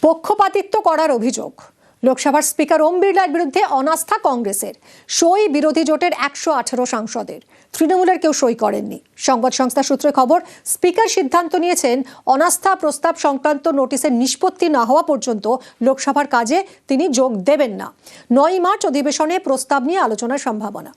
পক্ষপাতিত্ব করার অভিযোগ। লোকসভার স্পিকার ওম বিড়লার বিরুদ্ধে অনাস্থা কংগ্রেসের, সই বিরোধী জোটের 118 সাংসদের, তৃণমূলের কেউ সই করেননি। সংবাদ সংস্থা সূত্রে খবর, স্পিকার সিদ্ধান্ত নিয়েছেন অনাস্থা প্রস্তাব সংক্রান্ত নোটিশের নিষ্পত্তি না হওয়া পর্যন্ত লোকসভার কাজে তিনি যোগ দেবেন না। 9 মার্চ অধিবেশনে প্রস্তাব নিয়ে আলোচনার সম্ভাবনা।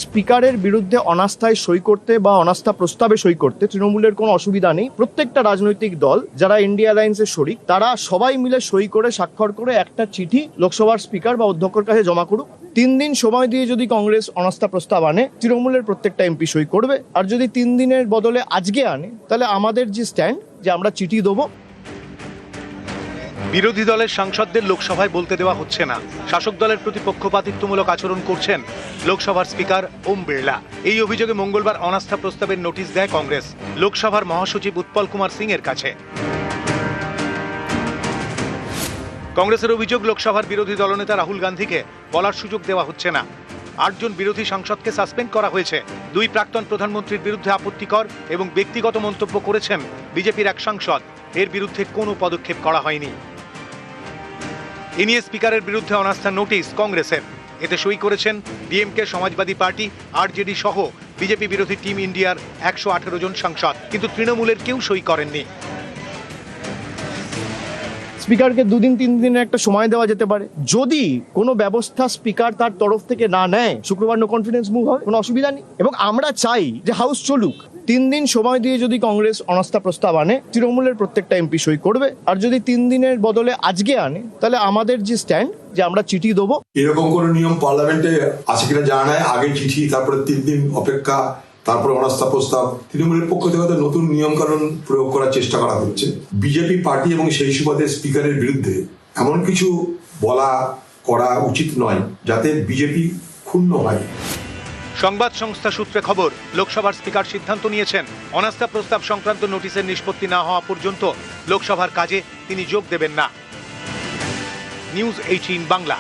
স্পিকারের বিরুদ্ধে অনাস্থায় সই করতে বা অনাস্থা প্রস্তাবে সই করতে তৃণমূলের কোনো অসুবিধা নেই। প্রত্যেকটা রাজনৈতিক দল যারা ইন্ডিয়া অ্যালায়েন্সের শরিক, তারা সবাই মিলে সই করে স্বাক্ষর করে একটা চিঠি লোকসভার স্পিকার বা অধ্যক্ষের কাছে জমা করুক। 3 দিন সময় দিয়ে যদি কংগ্রেস অনাস্থা প্রস্তাব আনে, তৃণমূলের প্রত্যেকটা এমপি সই করবে। আর যদি 3 দিনের বদলে আজকে আনে, তাহলে আমাদের যে স্ট্যান্ড, যে আমরা চিঠি দেবো। বিরোধী দলের সাংসদদের লোকসভায় বলতে দেওয়া হচ্ছে না, শাসক দলের প্রতি পক্ষপাতিত্বমূলক আচরণ করছেন লোকসভার স্পিকার ওম বিড়লা। এই অভিযোগে মঙ্গলবার অনাস্থা প্রস্তাবের নোটিশ দেয় কংগ্রেস লোকসভার মহাসচিব উৎপল কুমার সিং এর কাছে। কংগ্রেসের অভিযোগ, লোকসভার বিরোধী দলনেতা রাহুল গান্ধীকে বলার সুযোগ দেওয়া হচ্ছে না। 8 জন বিরোধী সাংসদকে সাসপেন্ড করা হয়েছে। 2 প্রাক্তন প্রধানমন্ত্রীর বিরুদ্ধে আপত্তিকর এবং ব্যক্তিগত মন্তব্য করেছেন বিজেপির এক সাংসদ, এর বিরুদ্ধে কোনো পদক্ষেপ করা হয়নি। এ নিয়ে স্পিকারের বিরুদ্ধে অনাস্থা নোটিশ কংগ্রেসের। এতে সই করেছেন ডিএমকে, সমাজবাদী পার্টি, আরজেডি সহ বিজেপি বিরোধী টিম ইন্ডিয়ার 118 জন সাংসদ, কিন্তু তৃণমূলের কেউ সই করেননি। স্পিকারকে 2 দিন 3 দিনের একটা সময় দেওয়া যেতে পারে। যদি কোনো ব্যবস্থা স্পিকার তার তরফ থেকে না নেয়, শুক্রবার নো কনফিডেন্স মুভ হবে, কোনো অসুবিধা নেই। এবং আমরা চাই যে হাউস চলুক। 3 দিন সময় দিয়ে যদি কংগ্রেস অনাস্থা প্রস্তাব আনে, তৃণমূলের প্রত্যেকটা এমপি সই করবে। আর যদি 3 দিনের বদলে আজকে আনে, তাহলে আমাদের যে স্ট্যান্ড, যে আমরা চিঠি দেবো। এরকম কোনো নিয়ম পার্লামেন্টে আছে কিনা জানা নাই। আগে চিঠি, তারপরে 3 দিন অপেক্ষা, তারপরে অনাস্থা প্রস্তাব। তৃণমূলের পক্ষ থেকে নতুন নিয়ম কানুন প্রয়োগ করার চেষ্টা করা হচ্ছে। বিজেপি পার্টি এবং সেই সুবাদে স্পিকারের বিরুদ্ধে এমন কিছু বলা করা উচিত নয় যাতে বিজেপি ক্ষুণ্ণ হয়। সংবাদ সংস্থা সূত্রে খবর, লোকসভার স্পিকার সিদ্ধান্ত নিয়েছেন অনাস্থা প্রস্তাব সংক্রান্ত নোটিশের নিষ্পত্তি না হওয়া পর্যন্ত লোকসভার কাজে তিনি যোগ দেবেন না। নিউজ 18 বাংলা।